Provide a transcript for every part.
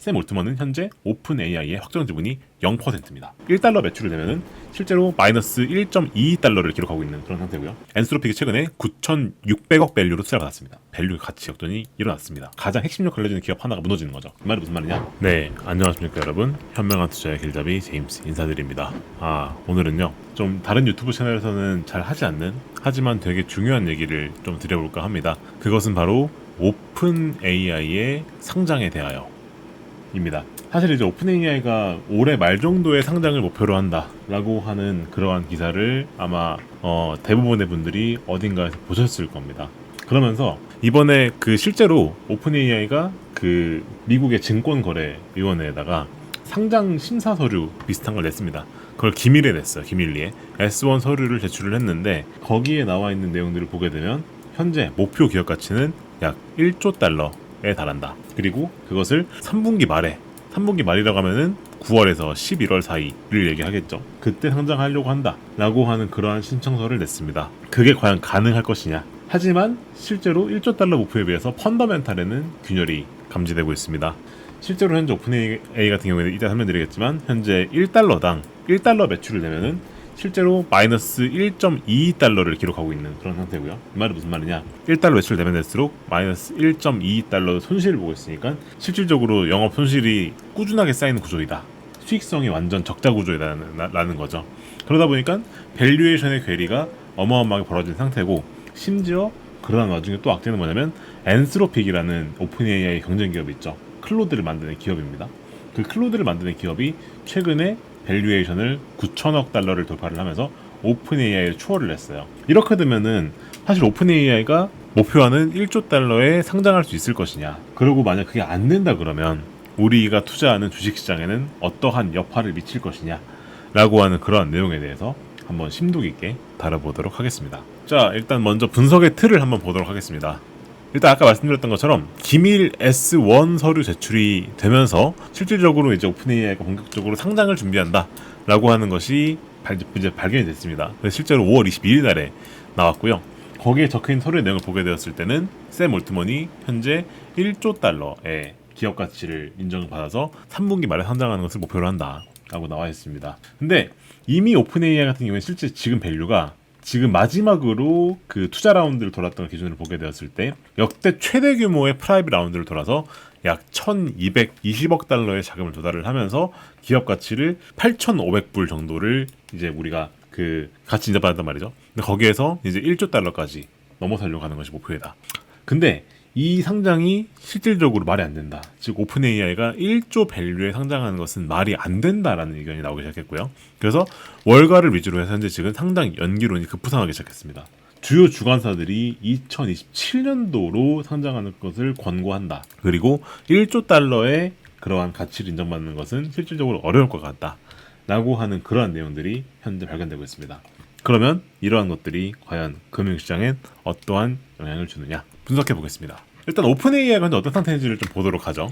샘 올트먼은 현재 오픈 AI의 확정 지분이 0%입니다. 1달러 매출을 내면은 실제로 마이너스 1.22달러를 기록하고 있는 그런 상태고요. 엔스로픽이 최근에 9,600억 밸류로 투자를 받았습니다. 밸류 가치 역전이 일어났습니다. 가장 핵심 역할을 해주는 기업 하나가 무너지는 거죠. 이 말이 무슨 말이냐? 네, 안녕하십니까 여러분. 현명한 투자의 길잡이 제임스 인사드립니다. 오늘은요 좀 다른 유튜브 채널에서는 잘 하지 않는 하지만 되게 중요한 얘기를 좀 드려볼까 합니다. 그것은 바로 오픈 AI의 상장에 대하여 입니다. 사실 이제 오픈 AI가 올해 말 정도의 상장을 목표로 한다라고 하는 그러한 기사를 아마 대부분의 분들이 어딘가에서 보셨을 겁니다. 그러면서 이번에 그 실제로 오픈 AI가 그 미국의 증권거래위원회에다가 상장 심사 서류 비슷한 걸 냈습니다. 그걸 기밀에 냈어요. 기밀리에 S1 서류를 제출을 했는데 거기에 나와 있는 내용들을 보게 되면 현재 목표 기업 가치는 약 1조 달러에 달한다. 그리고 그것을 3분기 말이라고 하면은 9월에서 11월 사이를 얘기하겠죠. 그때 상장하려고 한다 라고 하는 그러한 신청서를 냈습니다. 그게 과연 가능할 것이냐. 하지만 실제로 1조 달러 목표에 비해서 펀더멘탈에는 균열이 감지되고 있습니다. 실제로 현재 오픈 AI 같은 경우에는 이따 설명드리겠지만 현재 1달러당 1달러 매출을 내면은 실제로 마이너스 1.22달러를 기록하고 있는 그런 상태고요. 이 말은 무슨 말이냐? 1달러 매출 내면 될수록 마이너스 1.22달러 손실을 보고 있으니까 실질적으로 영업 손실이 꾸준하게 쌓이는 구조이다. 수익성이 완전 적자 구조이다라는 거죠. 그러다 보니까 밸류에이션의 괴리가 어마어마하게 벌어진 상태고 심지어 그러한 와중에 또 악재는 뭐냐면 엔스로픽이라는 오픈 AI 경쟁 기업이 있죠. 클로드를 만드는 기업입니다. 그 클로드를 만드는 기업이 최근에 밸류에이션을 9천억 달러를 돌파를 하면서 오픈 AI를 추월을 했어요. 이렇게 되면은 사실 오픈 AI가 목표하는 1조 달러에 상장할 수 있을 것이냐. 그리고 만약 그게 안 된다 그러면 우리가 투자하는 주식시장에는 어떠한 여파를 미칠 것이냐 라고 하는 그런 내용에 대해서 한번 심도 깊게 다뤄보도록 하겠습니다. 자, 일단 먼저 분석의 틀을 한번 보도록 하겠습니다. 일단 아까 말씀드렸던 것처럼 기밀 S1 서류 제출이 되면서 실질적으로 이제 오픈 AI가 본격적으로 상장을 준비한다라고 하는 것이 이제 발견이 됐습니다. 그래서 실제로 5월 22일 날에 나왔고요. 거기에 적혀있는 서류의 내용을 보게 되었을 때는 샘 올트먼이 현재 1조 달러의 기업 가치를 인정받아서 3분기 말에 상장하는 것을 목표로 한다라고 나와 있습니다. 근데 이미 오픈 AI 같은 경우에 실제 지금 밸류가 지금 마지막으로 그 투자 라운드를 돌았던 기준으로 보게 되었을 때 역대 최대 규모의 프라이빗 라운드를 돌아서 약 1220억 달러의 자금을 조달을 하면서 기업 가치를 8,500불 정도를 이제 우리가 그 가치 인정받았단 말이죠. 근데 거기에서 이제 1조 달러까지 넘어서려고 하는 것이 목표이다. 근데 이 상장이 실질적으로 말이 안 된다. 즉 오픈 AI가 1조 밸류에 상장하는 것은 말이 안 된다라는 의견이 나오기 시작했고요. 그래서 월가를 위주로 해서 현재 지금 상장 연기론이 급부상하기 시작했습니다. 주요 주관사들이 2027년도로 상장하는 것을 권고한다. 그리고 1조 달러의 그러한 가치를 인정받는 것은 실질적으로 어려울 것 같다. 라고 하는 그러한 내용들이 현재 발견되고 있습니다. 그러면 이러한 것들이 과연 금융시장엔 어떠한 영향을 주느냐 분석해 보겠습니다. 일단 오픈 AI가 현재 어떤 상태인지를 좀 보도록 하죠.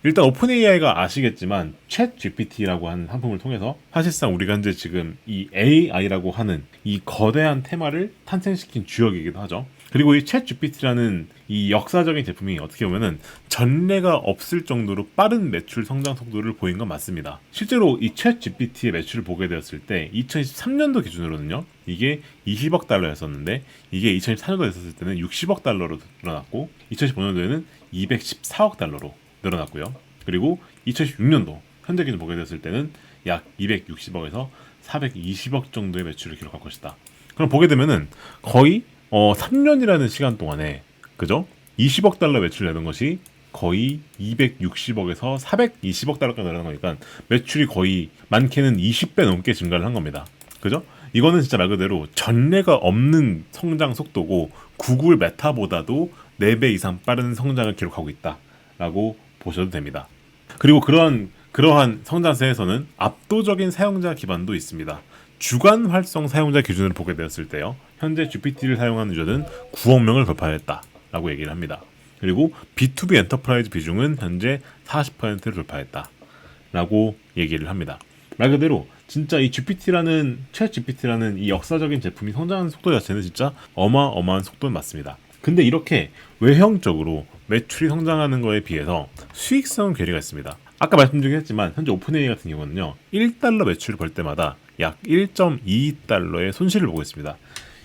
일단 오픈 AI가 아시겠지만 챗 GPT라고 하는 상품을 통해서 사실상 우리가 현재 지금 이 AI라고 하는 이 거대한 테마를 탄생시킨 주역이기도 하죠. 그리고 이 챗 GPT라는 이 역사적인 제품이 어떻게 보면은 전례가 없을 정도로 빠른 매출 성장 속도를 보인 건 맞습니다. 실제로 이 챗 GPT의 매출을 보게 되었을 때 2023년도 기준으로는요, 이게 20억 달러였었는데 이게 2024년도에 있었을 때는 60억 달러로 늘어났고 2015년도에는 214억 달러로 늘어났고요. 그리고 2016년도 현재 기준 보게 되었을 때는 약 260억에서 420억 정도의 매출을 기록할 것이다. 그럼 보게 되면은 거의 3년이라는 시간 동안에 그죠? 20억 달러 매출 내는 것이 거의 260억에서 420억 달러까지 늘어난 거니까 매출이 거의 많게는 20배 넘게 증가를 한 겁니다. 그죠? 이거는 진짜 말 그대로 전례가 없는 성장 속도고 구글 메타보다도 4배 이상 빠른 성장을 기록하고 있다라고 보셔도 됩니다. 그리고 그러한 성장세에서는 압도적인 사용자 기반도 있습니다. 주간 활성 사용자 기준으로 보게 되었을 때요, 현재 GPT를 사용하는 유저는 9억 명을 돌파했다라고 얘기를 합니다. 그리고 B2B 엔터프라이즈 비중은 현재 40%를 돌파했다라고 얘기를 합니다. 말 그대로 진짜 이 GPT라는 챗 GPT라는 이 역사적인 제품이 성장하는 속도 자체는 진짜 어마어마한 속도는 맞습니다. 근데 이렇게 외형적으로 매출이 성장하는 거에 비해서 수익성 괴리가 있습니다. 아까 말씀드리긴 했지만 현재 오픈AI 같은 경우는요 1달러 매출을 벌 때마다 약 1.22달러의 손실을 보고 있습니다.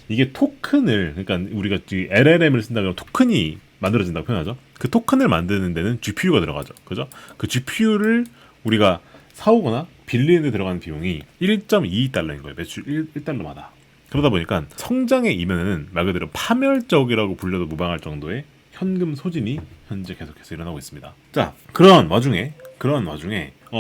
이게 토큰을, 그러니까 우리가 LLM을 쓴다 그러면 토큰이 만들어진다고 표현하죠. 그 토큰을 만드는 데는 GPU가 들어가죠. 그죠? 그 GPU를 우리가 사오거나 빌리는 데 들어가는 비용이 1.22달러인 거예요. 매출 1달러마다. 그러다 보니까 성장의 이면에는 말 그대로 파멸적이라고 불려도 무방할 정도의 현금 소진이 현재 계속해서 일어나고 있습니다. 자, 그런 와중에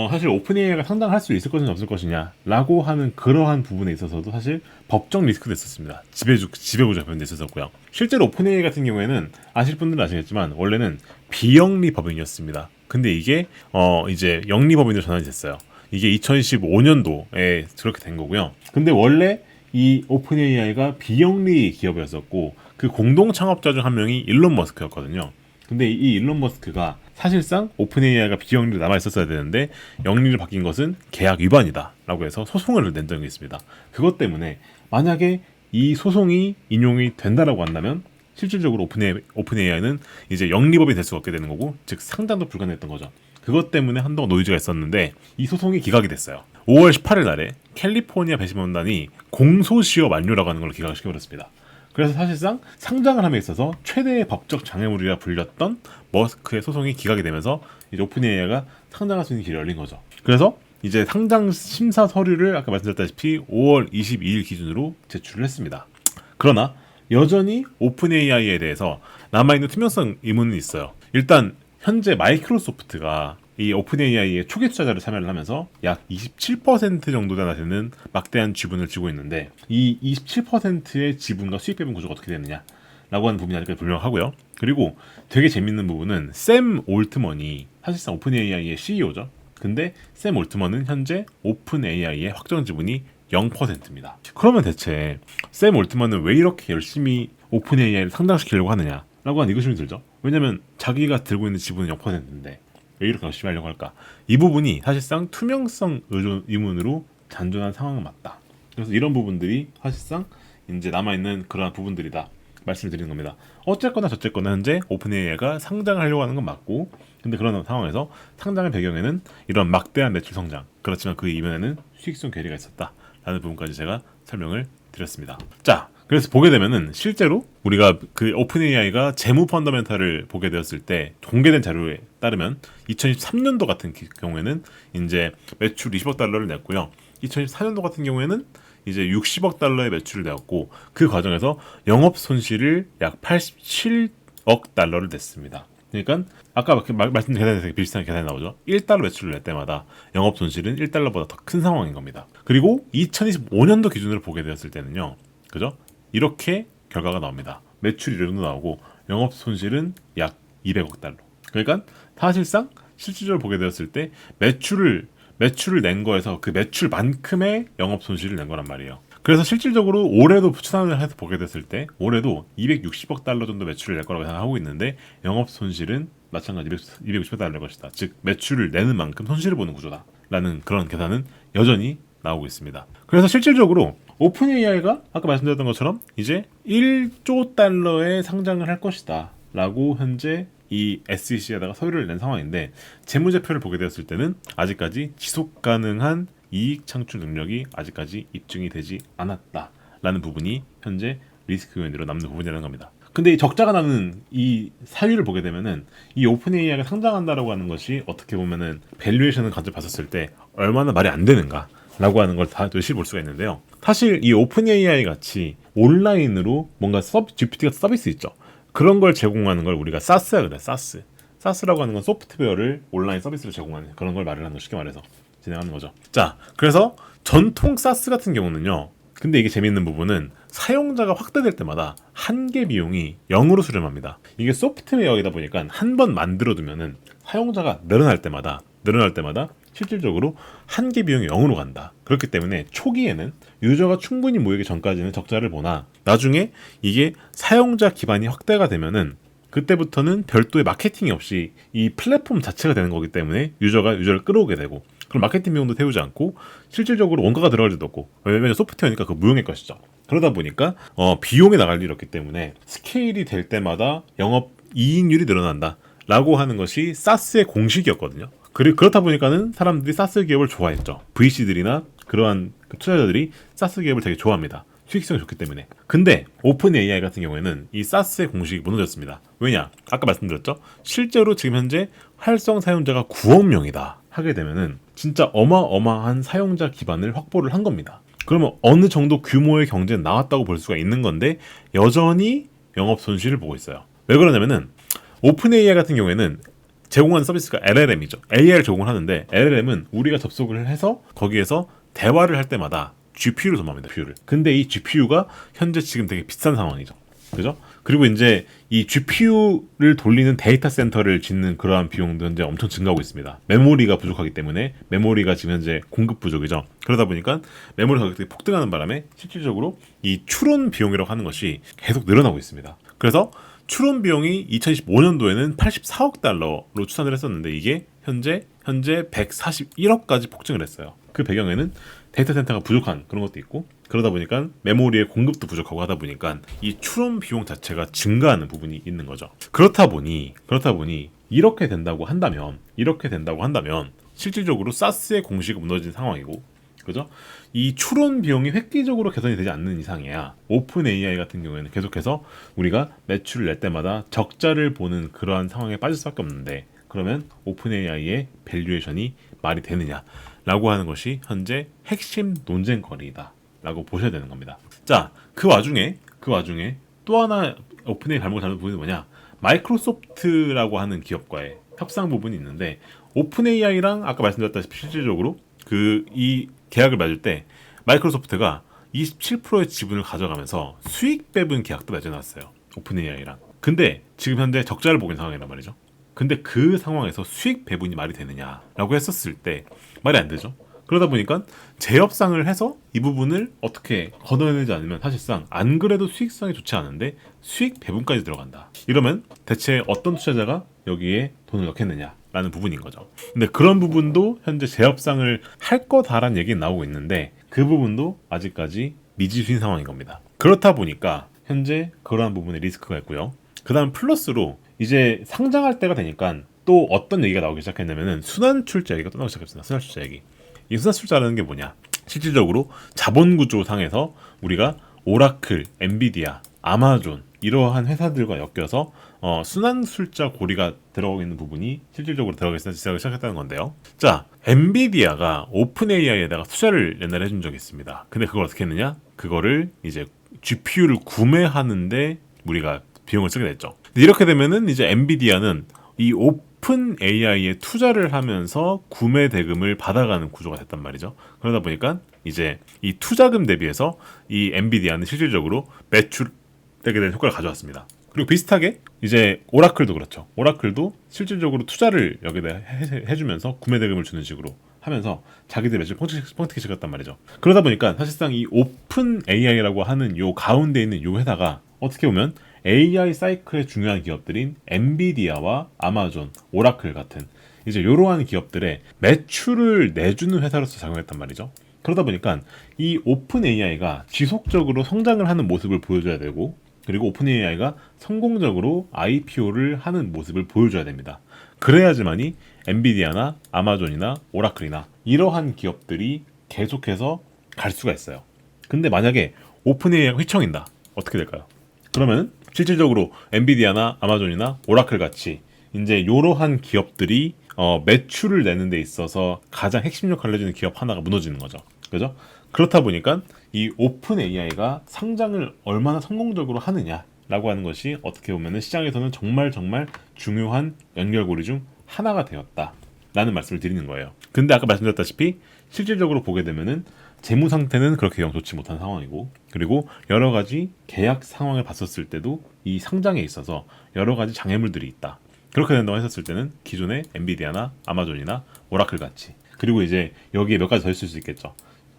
사실 오픈AI가 상장할 수 있을 것이냐 없을 것이냐라고 하는 그러한 부분에 있어서도 사실 법적 리스크도 있었습니다. 지배구조 변도 있었고요. 실제로 오픈AI 같은 경우에는 아실 분들은 아시겠지만 원래는 비영리 법인이었습니다. 근데 이게 이제 영리 법인으로 전환이 됐어요. 이게 2015년도에 그렇게 된 거고요. 근데 원래 이 오픈AI가 비영리 기업이었었고 그 공동 창업자 중 한 명이 일론 머스크였거든요. 근데 이 일론 머스크가 사실상 오픈AI가 비영리로 남아있었어야 되는데 영리로 바뀐 것은 계약 위반이다 라고 해서 소송을 낸 적이 있습니다. 그것 때문에 만약에 이 소송이 인용이 된다라고 한다면 실질적으로 오픈AI는 이제 영리법이 될 수가 없게 되는 거고, 즉 상장도 불가능했던 거죠. 그것 때문에 한동안 노이즈가 있었는데 이 소송이 기각이 됐어요. 5월 18일 날에 캘리포니아 배심원단이 공소시효 만료라고 하는 걸 기각을 시켜버렸습니다. 그래서 사실상 상장을 함에 있어서 최대의 법적 장애물이라 불렸던 머스크의 소송이 기각이 되면서 이제 오픈AI가 상장할 수 있는 길이 열린 거죠. 그래서 이제 상장 심사 서류를 아까 말씀드렸다시피 5월 22일 기준으로 제출을 했습니다. 그러나 여전히 오픈AI에 대해서 남아있는 투명성 의문은 있어요. 일단 현재 마이크로소프트가 이 오픈AI의 초기 투자자를 참여를 하면서 약 27% 정도나 되는 막대한 지분을 쥐고 있는데, 이 27%의 지분과 수익 배분 구조가 어떻게 되느냐 라고 하는 부분이 아직까지 불명하고요. 그리고 되게 재밌는 부분은 샘 올트먼이 사실상 오픈AI의 CEO죠. 근데 샘 올트먼은 현재 오픈AI의 확정 지분이 0%입니다. 그러면 대체 샘 올트먼은 왜 이렇게 열심히 오픈AI를 상장시키려고 하느냐 라고 하는 의구심이 들죠. 왜냐면 자기가 들고 있는 지분은 0%인데 왜 이렇게 열심히 하려고 할까? 이 부분이 사실상 투명성 의문으로 잔존한 상황은 맞다. 그래서 이런 부분들이 사실상 이제 남아있는 그러한 부분들이다 말씀을 드리는 겁니다. 어쨌거나 저쨌거나 현재 오픈AI가 상장을 하려고 하는 건 맞고, 근데 그런 상황에서 상장의 배경에는 이런 막대한 매출 성장, 그렇지만 그 이면에는 수익성 괴리가 있었다 라는 부분까지 제가 설명을 드렸습니다. 자, 그래서 보게 되면은 실제로 우리가 그 오픈AI가 재무 펀더멘탈을 보게 되었을 때 공개된 자료에 따르면 2013년도 같은 경우에는 이제 매출 20억 달러를 냈고요. 2014년도 같은 경우에는 이제 60억 달러의 매출을 내었고, 그 과정에서 영업 손실을 약 87억 달러를 냈습니다. 그러니까 아까 말씀드린 계산에 되게 비슷한 계산이 나오죠. 1달러 매출을 낼 때마다 영업 손실은 1달러보다 더 큰 상황인 겁니다. 그리고 2025년도 기준으로 보게 되었을 때는요, 그죠? 이렇게 결과가 나옵니다. 매출이 이 정도 나오고 영업 손실은 약 200억 달러. 그러니까 사실상 실질적으로 보게 되었을 때 매출을 낸 거에서 그 매출만큼의 영업 손실을 낸 거란 말이에요. 그래서 실질적으로 올해도 추산을 해서 보게 됐을 때 올해도 260억 달러 정도 매출을 낼 거라고 생각하고 있는데, 영업 손실은 마찬가지 260억 달러일 것이다. 즉 매출을 내는 만큼 손실을 보는 구조다라는 그런 계산은 여전히 나오고 있습니다. 그래서 실질적으로 오픈AI가 아까 말씀드렸던 것처럼 이제 1조 달러의 상장을 할 것이다 라고 현재 이 SEC에다가 서류를 낸 상황인데, 재무제표를 보게 되었을 때는 아직까지 지속 가능한 이익 창출 능력이 아직까지 입증이 되지 않았다라는 부분이 현재 리스크 요인으로 남는 부분이라는 겁니다. 근데 이 적자가 나는 이 사유를 보게 되면은 이 오픈AI가 상장한다라고 하는 것이 어떻게 보면은 밸류에이션을 가져봤었을 때 얼마나 말이 안 되는가 라고 하는 걸 다 열심히 볼 수가 있는데요. 사실 이 오픈AI 같이 온라인으로 뭔가 GPT 같은 서비스 있죠. 그런 걸 제공하는 걸 우리가 SaaS라 그래. SaaS라고 하는 건 소프트웨어를 온라인 서비스로 제공하는 그런 걸 말을 하는 거, 쉽게 말해서 진행하는 거죠. 자, 그래서 전통 SaaS 같은 경우는요, 근데 이게 재밌는 부분은 사용자가 확대될 때마다 한계 비용이 0으로 수렴합니다. 이게 소프트웨어이다 보니까 한 번 만들어두면은 사용자가 늘어날 때마다 실질적으로 한계 비용이 0으로 간다. 그렇기 때문에 초기에는 유저가 충분히 모이기 전까지는 적자를 보나, 나중에 이게 사용자 기반이 확대가 되면은 그때부터는 별도의 마케팅이 없이 이 플랫폼 자체가 되는 거기 때문에 유저를 끌어오게 되고, 그럼 마케팅 비용도 태우지 않고 실질적으로 원가가 들어갈 일도 없고, 왜냐면 소프트웨어니까 그 무용의 것이죠. 그러다 보니까 비용이 나갈 일이 없기 때문에 스케일이 될 때마다 영업 이익률이 늘어난다 라고 하는 것이 SaaS의 공식이었거든요. 그렇다 보니까는 사람들이 사스 기업을 좋아했죠. VC들이나 그러한 투자자들이 사스 기업을 되게 좋아합니다. 수익성이 좋기 때문에. 근데 오픈 AI 같은 경우에는 이 사스의 공식이 무너졌습니다. 왜냐? 아까 말씀드렸죠. 실제로 지금 현재 활성 사용자가 9억 명이다 하게 되면은 진짜 어마어마한 사용자 기반을 확보를 한 겁니다. 그러면 어느 정도 규모의 경제는 나왔다고 볼 수가 있는 건데 여전히 영업 손실을 보고 있어요. 왜 그러냐면은 오픈 AI 같은 경우에는 제공하는 서비스가 LLM이죠. AI를 제공을 하는데 LLM은 우리가 접속을 해서 거기에서 대화를 할 때마다 GPU를 소모합니다. GPU를. 근데 이 GPU가 현재 지금 되게 비싼 상황이죠. 그죠? 그리고 이제 이 GPU를 돌리는 데이터 센터를 짓는 그러한 비용도 현재 엄청 증가하고 있습니다. 메모리가 부족하기 때문에 메모리가 지금 현재 공급 부족이죠. 그러다 보니까 메모리 가격이 폭등하는 바람에 실질적으로 이 추론 비용이라고 하는 것이 계속 늘어나고 있습니다. 그래서 추론 비용이 2025년도에는 84억 달러로 추산을 했었는데 이게 현재 141억까지 폭증을 했어요. 그 배경에는 데이터 센터가 부족한 그런 것도 있고 그러다 보니까 메모리의 공급도 부족하고 하다 보니까 이 추론 비용 자체가 증가하는 부분이 있는 거죠. 그렇다 보니 이렇게 된다고 한다면 실질적으로 사스의 공식이 무너진 상황이고 그죠? 이 추론 비용이 획기적으로 개선이 되지 않는 이상이야 오픈 AI 같은 경우에는 계속해서 우리가 매출을 낼 때마다 적자를 보는 그러한 상황에 빠질 수밖에 없는데 그러면 오픈 AI의 밸류에이션이 말이 되느냐 라고 하는 것이 현재 핵심 논쟁거리이다 라고 보셔야 되는 겁니다. 자, 그 와중에 또 하나 오픈 AI 잘못 부분이 뭐냐, 마이크로소프트라고 하는 기업과의 협상 부분이 있는데 오픈 AI랑 아까 말씀드렸다시피 실질적으로 이 계약을 맺을 때 마이크로소프트가 27%의 지분을 가져가면서 수익 배분 계약도 맺어놨어요. 오픈 AI랑. 근데 지금 현재 적자를 보고 있는 상황이란 말이죠. 근데 그 상황에서 수익 배분이 말이 되느냐라고 했었을 때 말이 안 되죠. 그러다 보니까 재협상을 해서 이 부분을 어떻게 걷어내지 않으면 사실상 안 그래도 수익성이 좋지 않은데 수익 배분까지 들어간다. 이러면 대체 어떤 투자자가 여기에 돈을 넣겠느냐라는 부분인 거죠. 근데 그런 부분도 현재 재협상을 할 거다라는 얘기는 나오고 있는데 그 부분도 아직까지 미지수인 상황인 겁니다. 그렇다 보니까 현재 그러한 부분에 리스크가 있고요. 그 다음 플러스로 이제 상장할 때가 되니까 또 어떤 얘기가 나오기 시작했냐면은 순환 출자 얘기가 또 나오기 시작했습니다. 순환 출자 얘기. 이 순환 출자라는 게 뭐냐? 실질적으로 자본 구조 상에서 우리가 오라클, 엔비디아, 아마존 이러한 회사들과 엮여서 순환 출자 고리가 들어가고 있는 부분이 실질적으로 들어가기 시작했다는 건데요. 자, 엔비디아가 오픈 AI에다가 투자를 옛날에 해준 적이 있습니다. 근데 그걸 어떻게 했느냐? 그거를 이제 GPU를 구매하는데 우리가 비용을 쓰게 됐죠. 이렇게 되면은 이제 엔비디아는 이 오픈 AI에 투자를 하면서 구매 대금을 받아가는 구조가 됐단 말이죠. 그러다 보니까 이제 이 투자금 대비해서 이 엔비디아는 실질적으로 매출되게 된 효과를 가져왔습니다. 그리고 비슷하게 이제 오라클도 그렇죠. 오라클도 실질적으로 투자를 여기다 해주면서 구매 대금을 주는 식으로 하면서 자기들 매출 뻥튀기 시켰단 말이죠. 그러다 보니까 사실상 이 오픈 AI라고 하는 요 가운데 있는 요 회사가 어떻게 보면 AI 사이클의 중요한 기업들인 엔비디아와 아마존, 오라클 같은 이제 이러한 기업들의 매출을 내주는 회사로서 작용했단 말이죠. 그러다 보니까 이 오픈 AI가 지속적으로 성장을 하는 모습을 보여줘야 되고 그리고 오픈 AI가 성공적으로 IPO를 하는 모습을 보여줘야 됩니다. 그래야지만이 엔비디아나 아마존이나 오라클이나 이러한 기업들이 계속해서 갈 수가 있어요. 근데 만약에 오픈 AI가 휘청인다. 어떻게 될까요? 그러면 실질적으로 엔비디아나 아마존이나 오라클 같이 이제 이러한 기업들이 매출을 내는 데 있어서 가장 핵심 역할을 해주는 기업 하나가 무너지는 거죠. 그죠? 그렇다 보니까 이 오픈 AI가 상장을 얼마나 성공적으로 하느냐라고 하는 것이 어떻게 보면 시장에서는 정말 중요한 연결고리 중 하나가 되었다라는 말씀을 드리는 거예요. 근데 아까 말씀드렸다시피 실질적으로 보게 되면은 재무 상태는 그렇게 영 좋지 못한 상황이고 그리고 여러 가지 계약 상황을 봤었을 때도 이 상장에 있어서 여러 가지 장애물들이 있다. 그렇게 된다고 했었을 때는 기존의 엔비디아나 아마존이나 오라클 같이 그리고 이제 여기에 몇 가지 더 있을 수 있겠죠.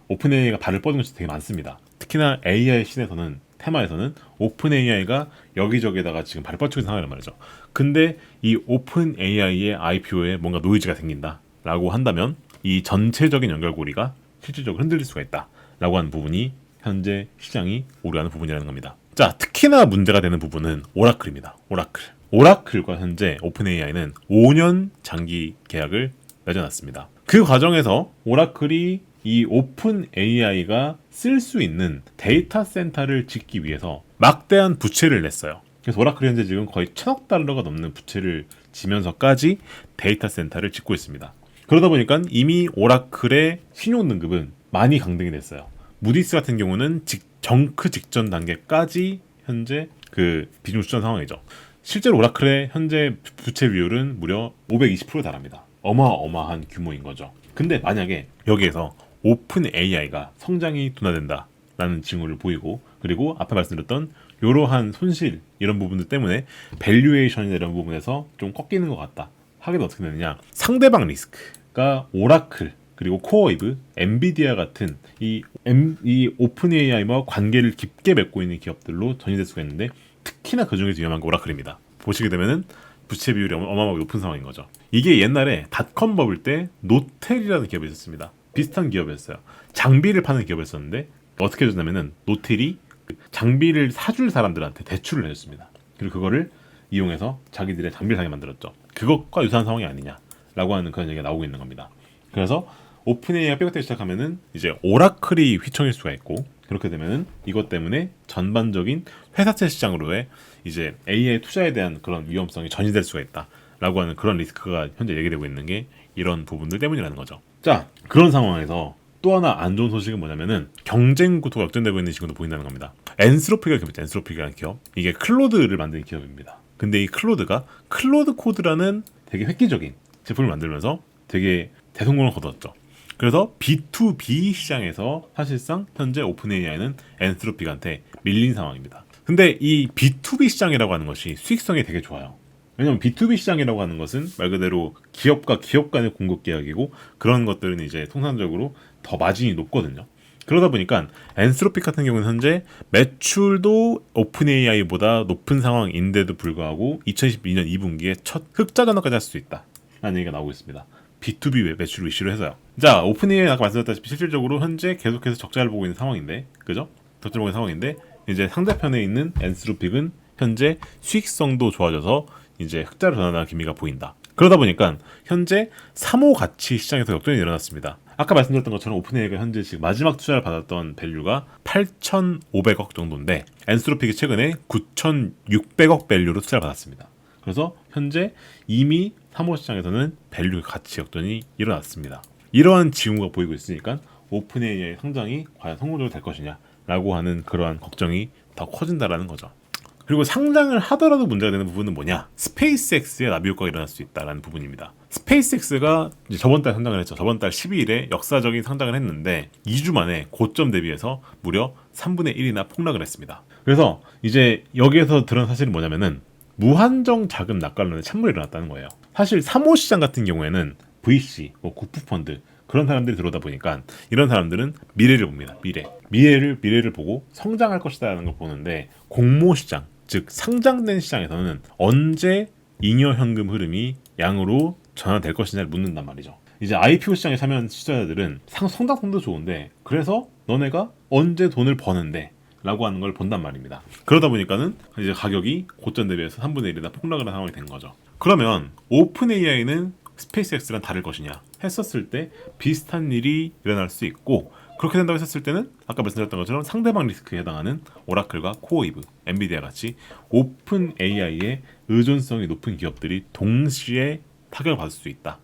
오픈 AI가 발을 뻗은 것이 되게 많습니다. 특히나 AI 시대에서는 테마에서는 오픈 AI가 여기저기에다가 지금 발을 뻗치고 있는 상황이란 말이죠. 근데 이 오픈 AI의 IPO에 뭔가 노이즈가 생긴다라고 한다면 이 전체적인 연결고리가 실질적으로 흔들릴 수가 있다라고 하는 부분이 현재 시장이 우려하는 부분이라는 겁니다. 자, 특히나 문제가 되는 부분은 오라클입니다. 오라클과 현재 오픈 AI는 5년 장기 계약을 맺어놨습니다. 그 과정에서 오라클이 이 오픈 AI가 쓸 수 있는 데이터 센터를 짓기 위해서 막대한 부채를 냈어요. 그래서 오라클이 현재 지금 거의 1,000억 달러가 넘는 부채를 지면서까지 데이터 센터를 짓고 있습니다. 그러다 보니까 이미 오라클의 신용 등급은 많이 강등이 됐어요. 무디스 같은 경우는 정크 직전 단계까지 현재 그 비중 수준 상황이죠. 실제로 오라클의 현재 부채 비율은 무려 520%에 달합니다. 어마어마한 규모인 거죠. 근데 만약에 여기에서 오픈 AI가 성장이 둔화된다라는 징후를 보이고, 그리고 앞에 말씀드렸던 이러한 손실 이런 부분들 때문에 밸류에이션이나 이런 부분에서 좀 꺾이는 것 같다 하게 되면 어떻게 되느냐, 상대방 리스크가 오라클 그리고 코어웨이브, 엔비디아 같은 이 오픈 AI와 관계를 깊게 맺고 있는 기업들로 전이될 수가 있는데, 특히나 그 중에서 위험한 게 오라클입니다. 보시게 되면은 부채 비율이 어마어마하게 높은 상황인 거죠. 이게 옛날에 닷컴 버블 때 노텔이라는 기업이 있었습니다. 비슷한 기업이었어요. 장비를 파는 기업이었었는데 어떻게 해줬냐면은 노텔이 장비를 사줄 사람들한테 대출을 해줬습니다. 그리고 그거를 이용해서 자기들의 장비를 사게 만들었죠. 그것과 유사한 상황이 아니냐라고 하는 그런 얘기가 나오고 있는 겁니다. 그래서 오픈 AI가 삐걱대기 시작하면은 이제 오라클이 휘청일 수가 있고, 그렇게 되면은 이것 때문에 전반적인 회사채 시장으로의 이제 AI 투자에 대한 그런 위험성이 전이될 수가 있다라고 하는 그런 리스크가 현재 얘기되고 있는 게 이런 부분들 때문이라는 거죠. 자, 그런 상황에서 또 하나 안 좋은 소식은 뭐냐면은 경쟁 구도가 역전되고 있는 지금도 보인다는 겁니다. 엔스로피가 기업이죠. 엔스로피라는 기업. 이게 클로드를 만드는 기업입니다. 근데 이 클로드가 클로드 코드라는 되게 획기적인 제품을 만들면서 되게 대성공을 거뒀죠. 그래서 B2B 시장에서 사실상 현재 오픈 AI는 엔스로픽한테 밀린 상황입니다. 근데 이 B2B 시장이라고 하는 것이 수익성이 되게 좋아요. 왜냐면 B2B 시장이라고 하는 것은 말 그대로 기업과 기업 간의 공급 계약이고, 그런 것들은 이제 통상적으로 더 마진이 높거든요. 그러다 보니까 엔스로픽 같은 경우는 현재 매출도 오픈 AI보다 높은 상황인데도 불구하고 2022년 2분기에 첫 흑자 전환까지 할 수 있다 라는 얘기가 나오고 있습니다. B2B 매출을 이슈로 해서요. 자, 오픈 AI 아까 말씀드렸다시피 실질적으로 현재 계속해서 적자를 보고 있는 상황인데, 그죠? 적자를 보고 있는 상황인데, 이제 상대편에 있는 엔스로픽은 현재 수익성도 좋아져서 이제 흑자로 전환하는 기미가 보인다. 그러다 보니까 현재 3호 가치 시장에서 역전이 일어났습니다. 아까 말씀드렸던 것처럼 오픈 AI가 현재 지금 마지막 투자를 받았던 밸류가 8,500억 정도인데, 엔스로픽이 최근에 9,600억 밸류로 투자를 받았습니다. 그래서 현재 이미 3호 시장에서는 밸류 가치 역전이 일어났습니다. 이러한 징후가 보이고 있으니까 오픈 AI의 상장이 과연 성공적으로 될 것이냐라고 하는 그러한 걱정이 더 커진다라는 거죠. 그리고 상장을 하더라도 문제가 되는 부분은 뭐냐? 스페이스X의 나비 효과가 일어날 수 있다라는 부분입니다. 스페이스X가 이제 저번 달 상장을 했죠. 저번 달 12일에 역사적인 상장을 했는데 2주 만에 고점 대비해서 무려 3분의 1이나 폭락을 했습니다. 그래서 이제 여기에서 드러난 사실은 뭐냐면은 무한정 자금 낙관론에 찬물이 일어났다는 거예요. 사실 3호 시장 같은 경우에는 VC, 국부펀드 그런 사람들이 들어오다 보니까 이런 사람들은 미래를 봅니다. 미래를 보고 성장할 것이다라는 걸 보는데, 공모 시장, 즉 상장된 시장에서는 언제 잉여 현금 흐름이 양으로 전환될 것이냐를 묻는단 말이죠. 이제 IPO 시장에 참여한 투자자들은 성장성도 좋은데, 그래서 너네가 언제 돈을 버는데 라고 하는 걸 본단 말입니다. 그러다 보니까는 이제 가격이 고점 대비해서 3분의 1이나 폭락을 한 상황이 된 거죠. 그러면 오픈 AI는 스페이스X랑 다를 것이냐 했었을 때 비슷한 일이 일어날 수 있고, 그렇게 된다고 했었을 때는 아까 말씀드렸던 것처럼 상대방 리스크에 해당하는 오라클과 코어웨이브, 엔비디아 같이 오픈 AI의 의존성이 높은 기업들이 동시에 타격을 받을 수 있다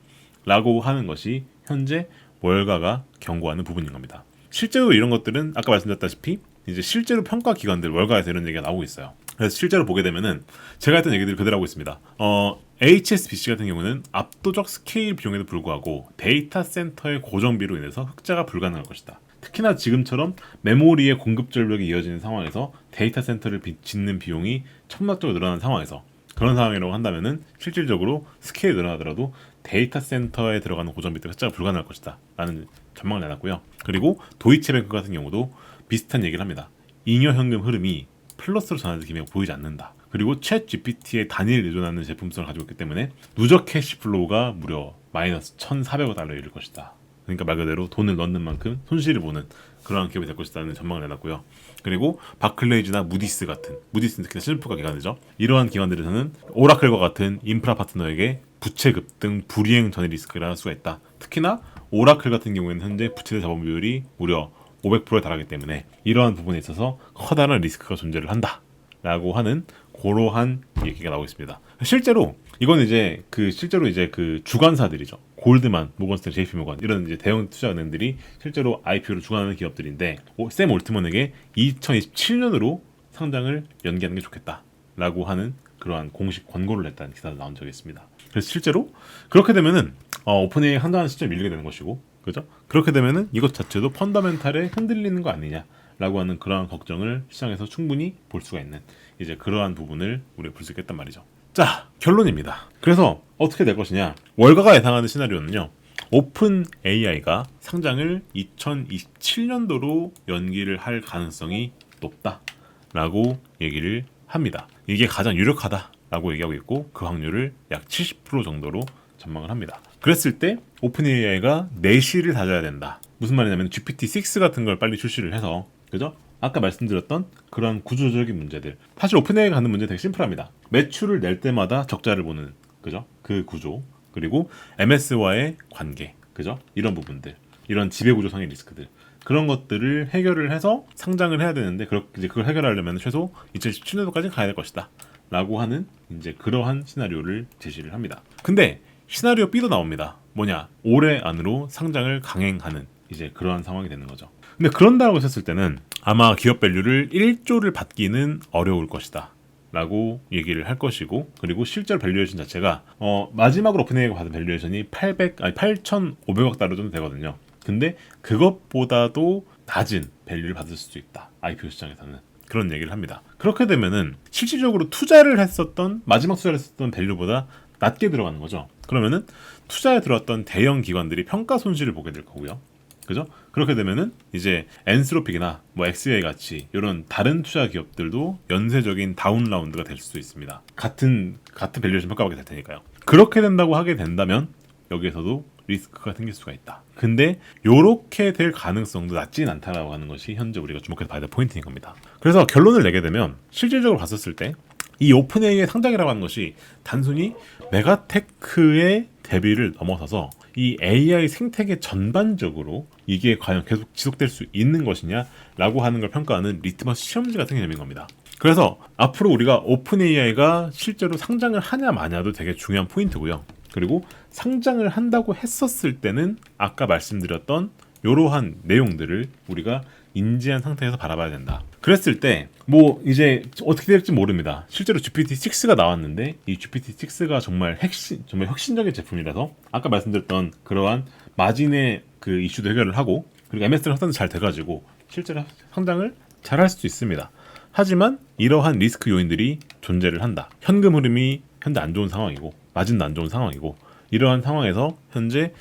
라고 하는 것이 현재 월가가 경고하는 부분인 겁니다. 실제로 이런 것들은 아까 말씀드렸다시피 이제 실제로 평가 기관들 월가에서 이런 얘기가 나오고 있어요. 그래서 실제로 보게 되면은 제가 했던 얘기들을 그대로 하고 있습니다. HSBC 같은 경우는 압도적 스케일 비용에도 불구하고 데이터 센터의 고정비로 인해서 흑자가 불가능할 것이다. 특히나 지금처럼 메모리의 공급 절벽이 이어지는 상황에서 데이터 센터를 짓는 비용이 천문학적으로 늘어나는 상황에서, 그런 상황이라고 한다면은 실질적으로 스케일이 늘어나더라도 데이터 센터에 들어가는 고정비 때문에 흑자가 불가능할 것이다 라는 전망을 내놨고요. 그리고 도이체뱅크 같은 경우도 비슷한 얘기를 합니다. 잉여 현금 흐름이 플러스로 전환될 기미가 보이지 않는다. 그리고 챗 GPT에 단일 의존하는 제품성을 가지고 있기 때문에 누적 캐시 플로우가 무려 마이너스 1,400억 달러에 이를 것이다. 그러니까 말 그대로 돈을 넣는 만큼 손실을 보는 그러한 기업이 될 것이라는 전망을 내놨고요. 그리고 바클레이즈나 무디스는 특히나 실프가 기관이죠. 이러한 기관들에서는 오라클과 같은 인프라 파트너에게 부채 급등, 불이행 전의 리스크를 할 수가 있다. 특히나 오라클 같은 경우에는 현재 부채 자본 비율이 무려 500%에 달하기 때문에 이러한 부분에 있어서 커다란 리스크가 존재를 한다라고 하는 그러한 얘기가 나오고 있습니다. 실제로 이건 이제 실제로 그 주관사들이죠. 골드만, 모건스탠리, JP 모건 이런 이제 대형 투자 은행들이 실제로 IPO를 주관하는 기업들인데 샘 올트먼에게 2027년으로 상장을 연기하는 게 좋겠다라고 하는 그러한 공식 권고를 했다는 기사가 나온 적이 있습니다. 그래서 실제로 그렇게 되면은 오픈AI 한다는 시점에 밀리게 되는 것이고, 그죠? 그렇게 되면은 이것 자체도 펀더멘탈에 흔들리는 거 아니냐라고 하는 그러한 걱정을 시장에서 충분히 볼 수가 있는 이제 그러한 부분을 우리가 볼 수 있겠단 말이죠. 자, 결론입니다. 그래서 어떻게 될 것이냐? 월가가 예상하는 시나리오는요. 오픈 AI가 상장을 2027년도로 연기를 할 가능성이 높다라고 얘기를 합니다. 이게 가장 유력하다라고 얘기하고 있고 그 확률을 약 70% 정도로 전망을 합니다. 그랬을 때 오픈 AI가 내실을 다져야 된다. 무슨 말이냐면 GPT-6 같은 걸 빨리 출시를 해서, 그죠? 아까 말씀드렸던 그런 구조적인 문제들. 사실 오픈 AI가 하는 문제 되게 심플합니다. 매출을 낼 때마다 적자를 보는, 그죠? 그 구조. 그리고 MS와의 관계, 그죠? 이런 부분들, 이런 지배구조상의 리스크들, 그런 것들을 해결을 해서 상장을 해야 되는데 이제 그걸 해결하려면 최소 2017년도까지 가야 될 것이다 라고 하는 이제 그러한 시나리오를 제시를 합니다. 근데 시나리오 B도 나옵니다. 뭐냐? 올해 안으로 상장을 강행하는 이제 그러한 상황이 되는 거죠. 근데 그런다고 했을 때는 아마 기업 밸류를 1조를 받기는 어려울 것이다 라고 얘기를 할 것이고, 그리고 실제로 밸류에이션 자체가 마지막으로 오픈AI가 받은 밸류에이션이 8,500억 달러 정도 되거든요. 근데 그것보다도 낮은 밸류를 받을 수도 있다. IPO 시장에서는. 그런 얘기를 합니다. 그렇게 되면은 실질적으로 마지막 투자를 했었던 밸류보다 낮게 들어가는 거죠. 그러면은 투자에 들어왔던 대형 기관들이 평가 손실을 보게 될 거고요. 그죠? 그렇게 되면은 이제 엔스로픽이나 뭐 XAI 같이 이런 다른 투자 기업들도 연쇄적인 다운 라운드가 될 수도 있습니다. 같은 밸류에이션 평가받게 될 테니까요. 그렇게 된다고 하게 된다면 여기에서도 리스크가 생길 수가 있다. 근데 요렇게 될 가능성도 낮진 않다라고 하는 것이 현재 우리가 주목해서 봐야 될 포인트인 겁니다. 그래서 결론을 내게 되면 실질적으로 봤었을 때 이 오픈AI의 상장이라고 하는 것이 단순히 메가테크의 대비를 넘어서서 이 AI 생태계 전반적으로 이게 과연 계속 지속될 수 있는 것이냐라고 하는 걸 평가하는 리트머스 시험지 같은 개념인 겁니다. 그래서 앞으로 우리가 오픈AI가 실제로 상장을 하냐 마냐도 되게 중요한 포인트고요. 그리고 상장을 한다고 했었을 때는 아까 말씀드렸던 이러한 내용들을 우리가 인지한 상태에서 바라봐야 된다. 그랬을 때 뭐 이제 어떻게 될지 모릅니다. 실제로 GPT-6가 나왔는데 이 GPT-6가 정말 혁신적인 제품이라서 아까 말씀드렸던 그러한 마진의 그 이슈도 해결을 하고, 그리고 MS랑 확산도 잘 돼가지고 실제로 상장을 잘 할 수도 있습니다. 하지만 이러한 리스크 요인들이 존재를 한다. 현금 흐름이 현재 안 좋은 상황이고 마진도 안 좋은 상황이고, 이러한 상황에서 현재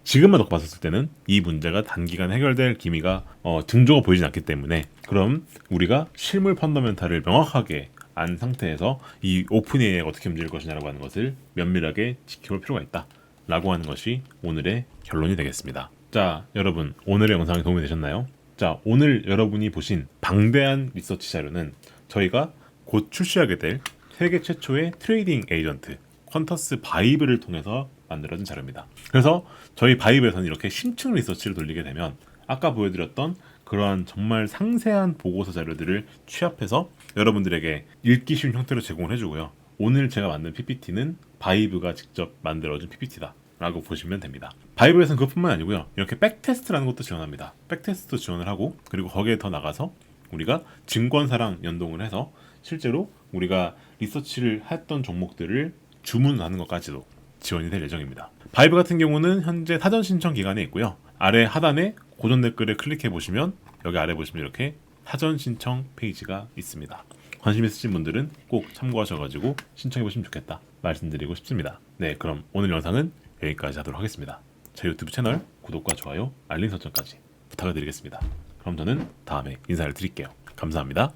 지금만 놓고 봤을 때는 이 문제가 단기간 해결될 기미가 징조가 보이진 않기 때문에, 그럼 우리가 실물 펀더멘탈을 명확하게 안 상태에서 이 오픈AI가 어떻게 움직일 것이냐라고 하는 것을 면밀하게 지켜볼 필요가 있다라고 하는 것이 오늘의 결론이 되겠습니다. 자, 여러분, 오늘의 영상이 도움이 되셨나요? 자, 오늘 여러분이 보신 방대한 리서치 자료는 저희가 곧 출시하게 될 세계 최초의 트레이딩 에이전트 퀀터스 바이브를 통해서 만들어진 자료입니다. 그래서 저희 바이브에서는 이렇게 심층 리서치를 돌리게 되면 아까 보여드렸던 그러한 정말 상세한 보고서 자료들을 취합해서 여러분들에게 읽기 쉬운 형태로 제공을 해주고요. 오늘 제가 만든 PPT는 바이브가 직접 만들어준 PPT다 라고 보시면 됩니다. 바이브에서는 그것뿐만 아니고요. 이렇게 백테스트라는 것도 지원합니다. 백테스트도 지원을 하고, 그리고 거기에 더 나가서 우리가 증권사랑 연동을 해서 실제로 우리가 리서치를 했던 종목들을 주문하는 것까지도 지원이 될 예정입니다. 바이브 같은 경우는 현재 사전 신청 기간에 있고요. 아래 하단에 고정 댓글에 클릭해 보시면 여기 아래 보시면 이렇게 사전 신청 페이지가 있습니다. 관심 있으신 분들은 꼭 참고하셔가지고 신청해 보시면 좋겠다 말씀드리고 싶습니다. 네, 그럼 오늘 영상은 여기까지 하도록 하겠습니다. 제 유튜브 채널 구독과 좋아요, 알림 설정까지 부탁을 드리겠습니다. 그럼 저는 다음에 인사를 드릴게요. 감사합니다.